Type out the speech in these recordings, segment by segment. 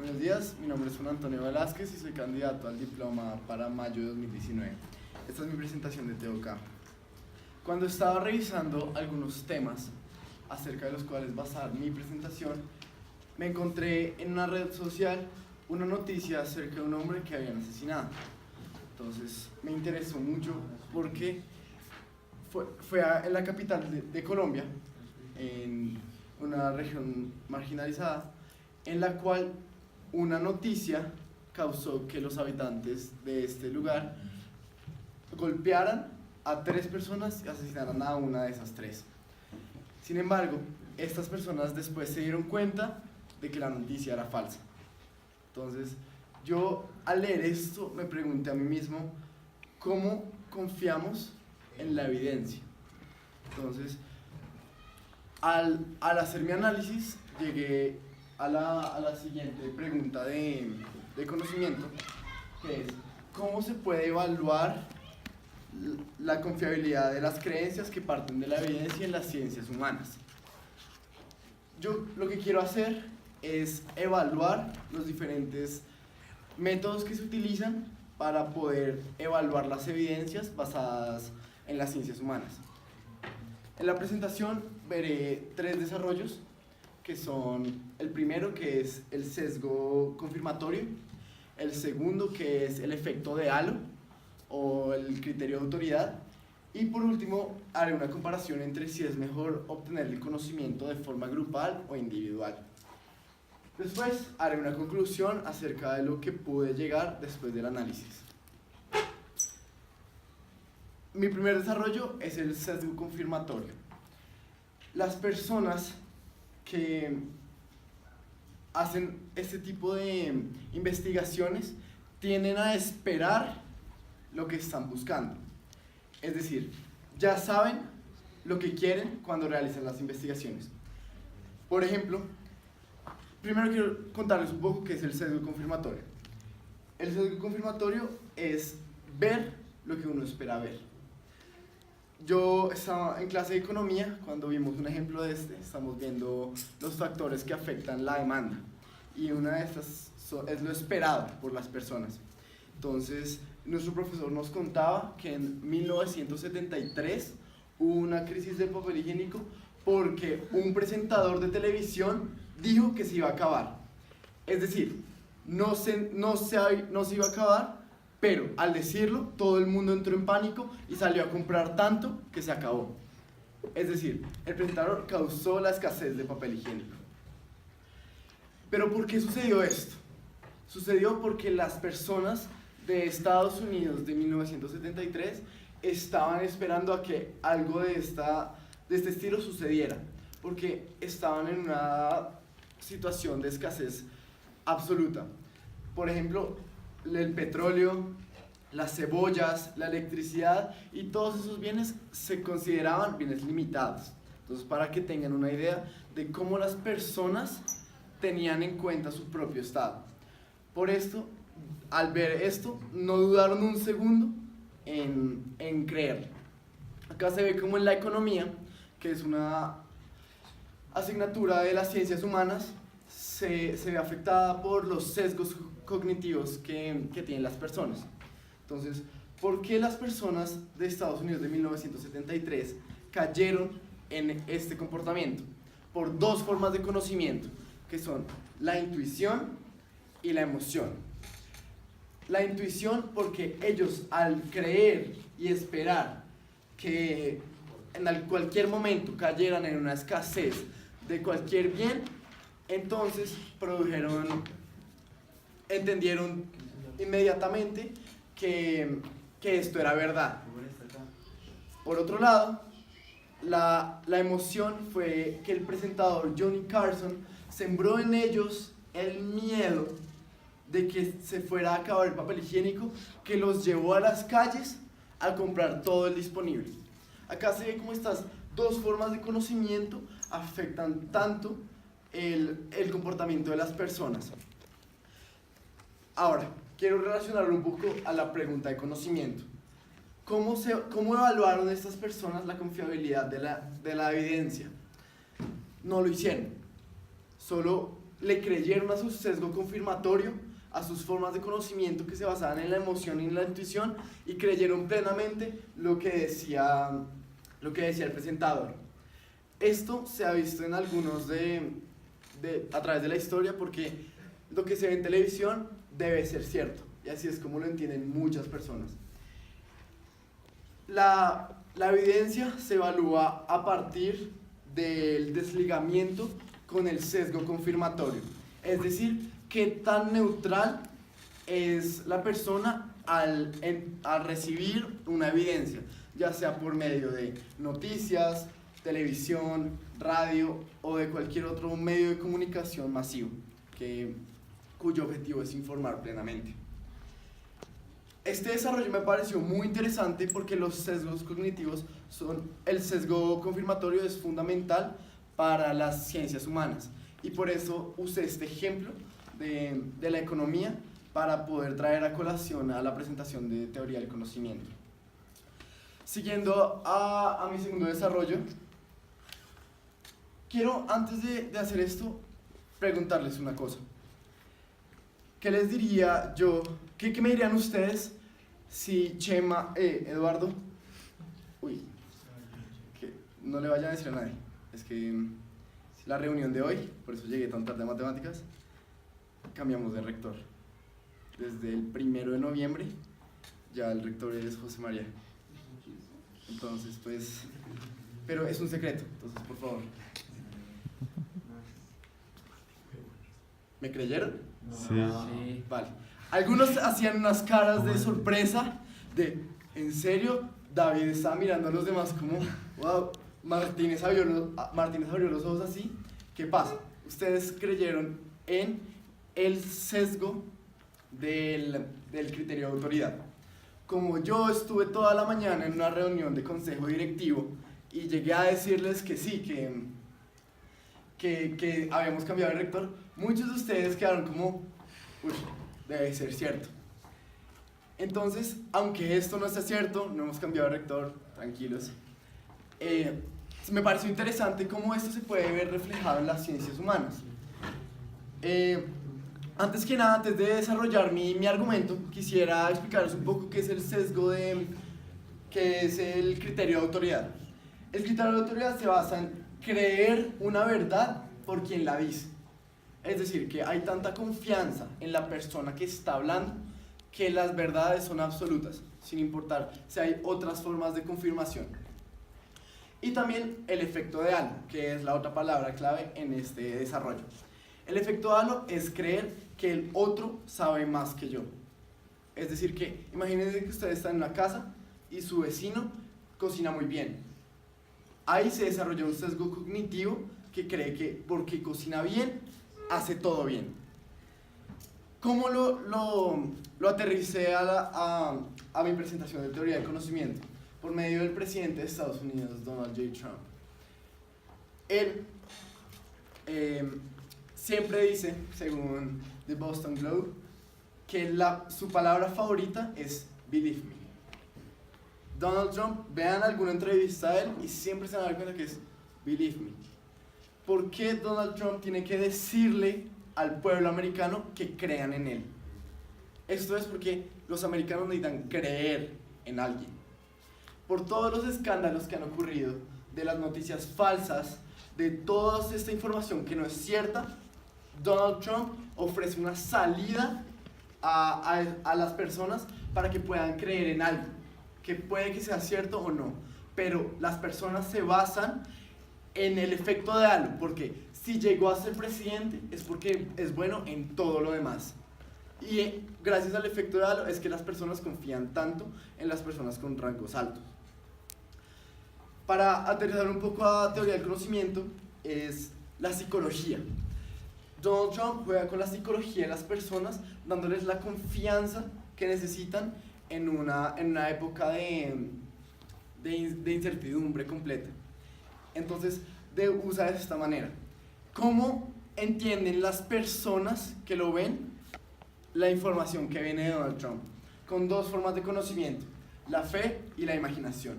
Buenos días, mi nombre es Juan Antonio Velázquez y soy candidato al diploma para mayo de 2019. Esta es mi presentación de TOK. Cuando estaba revisando algunos temas acerca de los cuales basar mi presentación, me encontré en una red social una noticia acerca de un hombre que habían asesinado. Entonces me interesó mucho porque fue en la capital de Colombia, en una región marginalizada, en la cual una noticia causó que los habitantes de este lugar golpearan a 3 personas y asesinaran a una de esas 3. Sin embargo, estas personas después se dieron cuenta de que la noticia era falsa. Entonces, yo al leer esto me pregunté a mí mismo, ¿cómo confiamos en la evidencia? Entonces, al hacer mi análisis, llegué a la siguiente pregunta de conocimiento, que es, ¿cómo se puede evaluar la confiabilidad de las creencias que parten de la evidencia en las ciencias humanas? Yo lo que quiero hacer es evaluar los diferentes métodos que se utilizan para poder evaluar las evidencias basadas en las ciencias humanas. En la presentación veré 3 desarrollos, que son el primero, que es el sesgo confirmatorio, el segundo, que es el efecto de halo o el criterio de autoridad, y por último haré una comparación entre si es mejor obtener el conocimiento de forma grupal o individual. Después haré una conclusión acerca de lo que pude llegar después del análisis. Mi primer desarrollo es el sesgo confirmatorio. Las personas que hacen este tipo de investigaciones tienden a esperar lo que están buscando. Es decir, ya saben lo que quieren cuando realizan las investigaciones. Por ejemplo, primero quiero contarles un poco qué es el sesgo confirmatorio. El sesgo confirmatorio es ver lo que uno espera ver. Yo estaba en clase de economía cuando vimos un ejemplo de estamos viendo los factores que afectan la demanda y una de estas es lo esperado por las personas. Entonces, nuestro profesor nos contaba que en 1973 hubo una crisis del papel higiénico porque un presentador de televisión dijo que se iba a acabar. Es decir, no se iba a acabar, pero al decirlo, todo el mundo entró en pánico y salió a comprar tanto que se acabó. Es decir, el presentador causó la escasez de papel higiénico. ¿Pero por qué sucedió esto? Sucedió porque las personas de Estados Unidos de 1973 estaban esperando a que algo de este estilo sucediera, porque estaban en una situación de escasez absoluta. Por ejemplo, el petróleo, las cebollas, la electricidad y todos esos bienes se consideraban bienes limitados. Entonces, para que tengan una idea de cómo las personas tenían en cuenta su propio estado. Por esto, al ver esto, no dudaron un segundo en creer. Acá se ve como en la economía, que es una asignatura de las ciencias humanas, se ve afectada por los sesgos cognitivos que tienen las personas. Entonces, ¿por qué las personas de Estados Unidos de 1973 cayeron en este comportamiento? Por 2 formas de conocimiento, que son la intuición y la emoción. La intuición porque ellos, al creer y esperar que en cualquier momento cayeran en una escasez de cualquier bien, entonces entendieron inmediatamente que esto era verdad. Por otro lado, la emoción fue que el presentador Johnny Carson sembró en ellos el miedo de que se fuera a acabar el papel higiénico, que los llevó a las calles a comprar todo el disponible. Acá se ve cómo estas 2 formas de conocimiento afectan tanto el comportamiento de las personas. Ahora, quiero relacionarlo un poco a la pregunta de conocimiento. ¿Cómo evaluaron estas personas la confiabilidad de la evidencia? No lo hicieron. Solo le creyeron a su sesgo confirmatorio, a sus formas de conocimiento que se basaban en la emoción y en la intuición, y creyeron plenamente lo que decía el presentador. Esto se ha visto en algunos a través de la historia, porque lo que se ve en televisión debe ser cierto, y así es como lo entienden muchas personas. La evidencia se evalúa a partir del desligamiento con el sesgo confirmatorio, es decir, qué tan neutral es la persona al recibir una evidencia, ya sea por medio de noticias, televisión, radio o de cualquier otro medio de comunicación masivo, cuyo objetivo es informar plenamente. Este desarrollo me pareció muy interesante porque los sesgos cognitivos el sesgo confirmatorio es fundamental para las ciencias humanas, y por eso usé este ejemplo de la economía para poder traer a colación a la presentación de teoría del conocimiento. Siguiendo a mi segundo desarrollo, quiero, antes de hacer esto, preguntarles una cosa. ¿Qué les diría yo? ¿Qué me dirían ustedes si Chema, Eduardo, que no le vayan a decir a nadie, es que la reunión de hoy, por eso llegué tan tarde a matemáticas, cambiamos de rector. Desde el 1 de noviembre ya el rector es José María. Entonces, pues, pero es un secreto, entonces por favor. ¿Me creyeron? Sí. Vale. Algunos hacían unas caras de sorpresa, ¿en serio? David estaba mirando a los demás como, wow, Martínez abrió los ojos así. ¿Qué pasa? Ustedes creyeron en el sesgo del criterio de autoridad. Como yo estuve toda la mañana en una reunión de consejo directivo y llegué a decirles que sí, que habíamos cambiado de rector, muchos de ustedes quedaron como, uy, debe ser cierto. Entonces, aunque esto no sea cierto, no hemos cambiado de rector, tranquilos. Me pareció interesante cómo esto se puede ver reflejado en las ciencias humanas. Antes que nada, antes de desarrollar mi argumento, quisiera explicaros un poco qué es el sesgo qué es el criterio de autoridad. El criterio de autoridad se basa en creer una verdad por quien la dice. Es decir, que hay tanta confianza en la persona que está hablando que las verdades son absolutas, sin importar si hay otras formas de confirmación. Y también el efecto de halo, que es la otra palabra clave en este desarrollo. El efecto de halo es creer que el otro sabe más que yo. Es decir, que imagínense que ustedes están en una casa y su vecino cocina muy bien. Ahí se desarrolla un sesgo cognitivo que cree que porque cocina bien, hace todo bien. ¿Cómo lo aterricé a mi presentación de teoría del conocimiento? Por medio del presidente de Estados Unidos, Donald J. Trump. Él siempre dice, según The Boston Globe, que su palabra favorita es believe me. Donald Trump, vean alguna entrevista a él y siempre se van a dar cuenta que es believe me. ¿Por qué Donald Trump tiene que decirle al pueblo americano que crean en él? Esto es porque los americanos necesitan creer en alguien. Por todos los escándalos que han ocurrido, de las noticias falsas, de toda esta información que no es cierta, Donald Trump ofrece una salida a las personas para que puedan creer en algo, que puede que sea cierto o no, pero las personas se basan en el efecto de halo, porque si llegó a ser presidente es porque es bueno en todo lo demás. Y gracias al efecto de halo es que las personas confían tanto en las personas con rangos altos. Para aterrizar un poco a teoría del conocimiento, es la psicología. Donald Trump juega con la psicología de las personas, dándoles la confianza que necesitan en una época de incertidumbre completa. Entonces, usa de esta manera. ¿Cómo entienden las personas que lo ven la información que viene de Donald Trump? Con dos formas de conocimiento, la fe y la imaginación.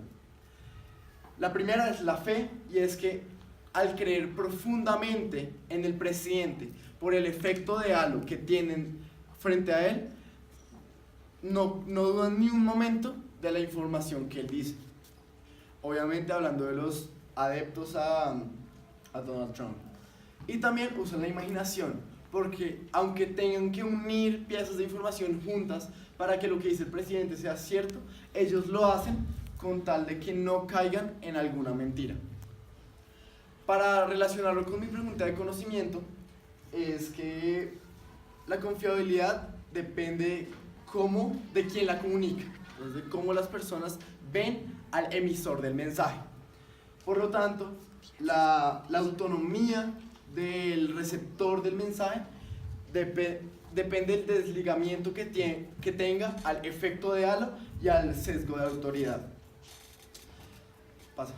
La primera es la fe, y es que al creer profundamente en el presidente por el efecto de halo que tienen frente a él, no dudan ni un momento de la información que él dice. Obviamente hablando de los adeptos a Donald Trump. Y también usan la imaginación, porque aunque tengan que unir piezas de información juntas para que lo que dice el presidente sea cierto, ellos lo hacen con tal de que no caigan en alguna mentira. Para relacionarlo con mi pregunta de conocimiento, es que la confiabilidad depende de quién la comunica, de cómo las personas ven al emisor del mensaje. Por lo tanto, la autonomía del receptor del mensaje depende del desligamiento que tenga al efecto de halo y al sesgo de autoridad. Pasa.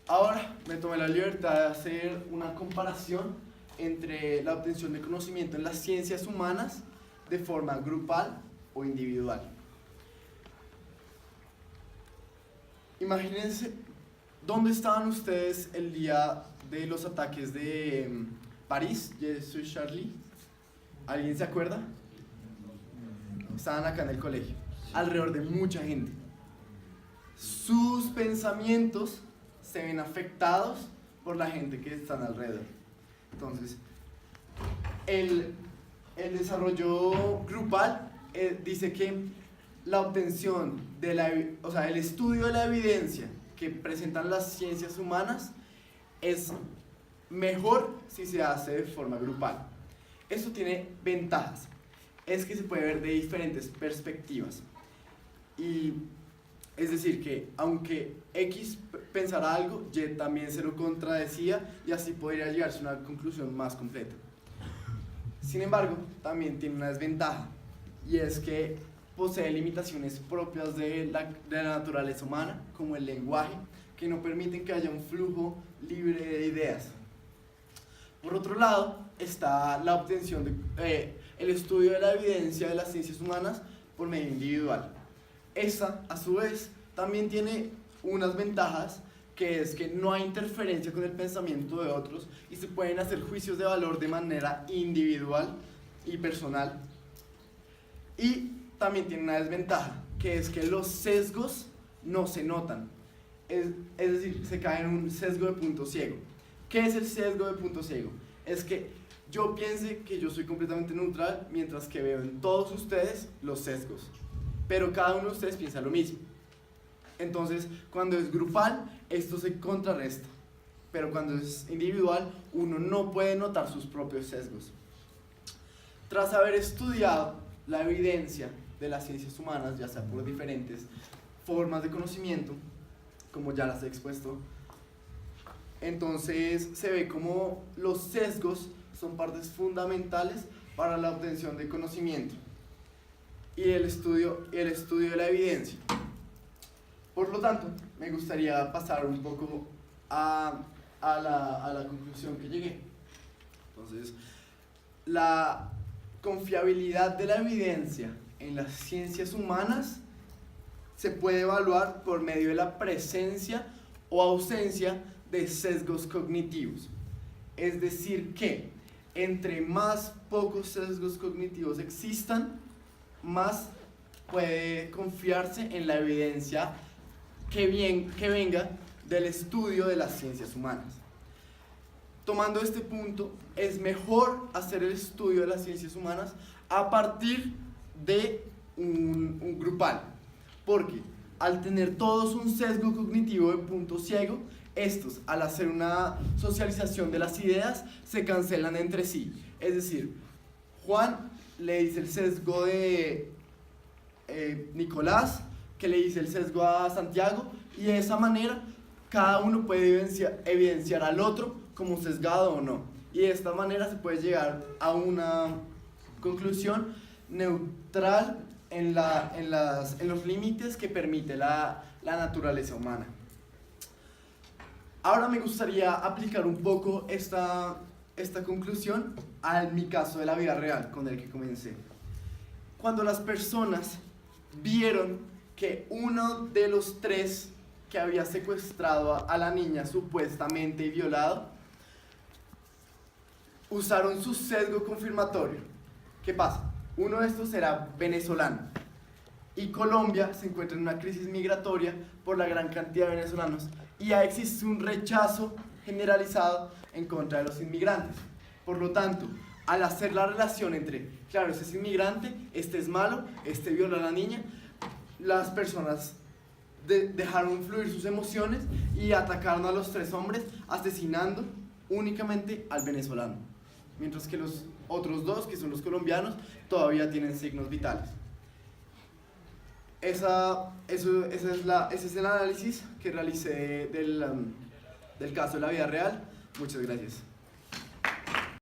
Ahora me tomé la libertad de hacer una comparación entre la obtención de conocimiento en las ciencias humanas de forma grupal o individual. Imagínense, ¿dónde estaban ustedes el día de los ataques de París, Je suis Charlie? ¿Alguien se acuerda? Estaban acá en el colegio, alrededor de mucha gente. Sus pensamientos se ven afectados por la gente que están alrededor. Entonces, el desarrollo grupal dice que la obtención el estudio de la evidencia que presentan las ciencias humanas es mejor si se hace de forma grupal. Esto tiene ventajas, es que se puede ver de diferentes perspectivas. Y es decir, que aunque X pensara algo, Y también se lo contradecía y así podría llegarse a una conclusión más completa. Sin embargo, también tiene una desventaja, y es que posee limitaciones propias de la naturaleza humana, como el lenguaje, que no permiten que haya un flujo libre de ideas. Por otro lado, está la obtención el estudio de la evidencia de las ciencias humanas por medio individual. Esta, a su vez, también tiene unas ventajas, que es que no hay interferencia con el pensamiento de otros y se pueden hacer juicios de valor de manera individual y personal. Y también tiene una desventaja, que es que los sesgos no se notan, es decir, se cae en un sesgo de punto ciego. ¿Qué es el sesgo de punto ciego? Es que yo piense que yo soy completamente neutral, mientras que veo en todos ustedes los sesgos, pero cada uno de ustedes piensa lo mismo. Entonces, cuando es grupal, esto se contrarresta, pero cuando es individual, uno no puede notar sus propios sesgos. Tras haber estudiado la evidencia de las ciencias humanas, ya sea por diferentes formas de conocimiento, como ya las he expuesto, entonces se ve como los sesgos son partes fundamentales para la obtención de conocimiento y el estudio de la evidencia. Por lo tanto, me gustaría pasar un poco a la conclusión que llegué. Entonces, la confiabilidad de la evidencia en las ciencias humanas se puede evaluar por medio de la presencia o ausencia de sesgos cognitivos. Es decir que entre más pocos sesgos cognitivos existan, más puede confiarse en la evidencia que venga del estudio de las ciencias humanas. Tomando este punto, es mejor hacer el estudio de las ciencias humanas a partir de un grupal, porque al tener todos un sesgo cognitivo de punto ciego, estos, al hacer una socialización de las ideas, se cancelan entre sí. Es decir, Juan le dice el sesgo de Nicolás, que le dice el sesgo a Santiago, y de esa manera cada uno puede evidenciar al otro como sesgado o no. Y de esta manera se puede llegar a una conclusión neutral en los límites que permite la naturaleza humana. Ahora me gustaría aplicar un poco esta conclusión a mi caso de la vida real con el que comencé. Cuando las personas vieron que uno de los tres que había secuestrado a la niña supuestamente y violado, usaron su sesgo confirmatorio. ¿Qué pasa? Uno de estos era venezolano. Y Colombia se encuentra en una crisis migratoria por la gran cantidad de venezolanos y ya existe un rechazo generalizado en contra de los inmigrantes. Por lo tanto, al hacer la relación entre, claro, este es inmigrante, este es malo, este viola a la niña, las personas dejaron fluir sus emociones y atacaron a los 3 hombres, asesinando únicamente al venezolano, mientras que los otros 2, que son los colombianos, todavía tienen signos vitales. Ese es el análisis que realicé del caso de la vida real. Muchas gracias.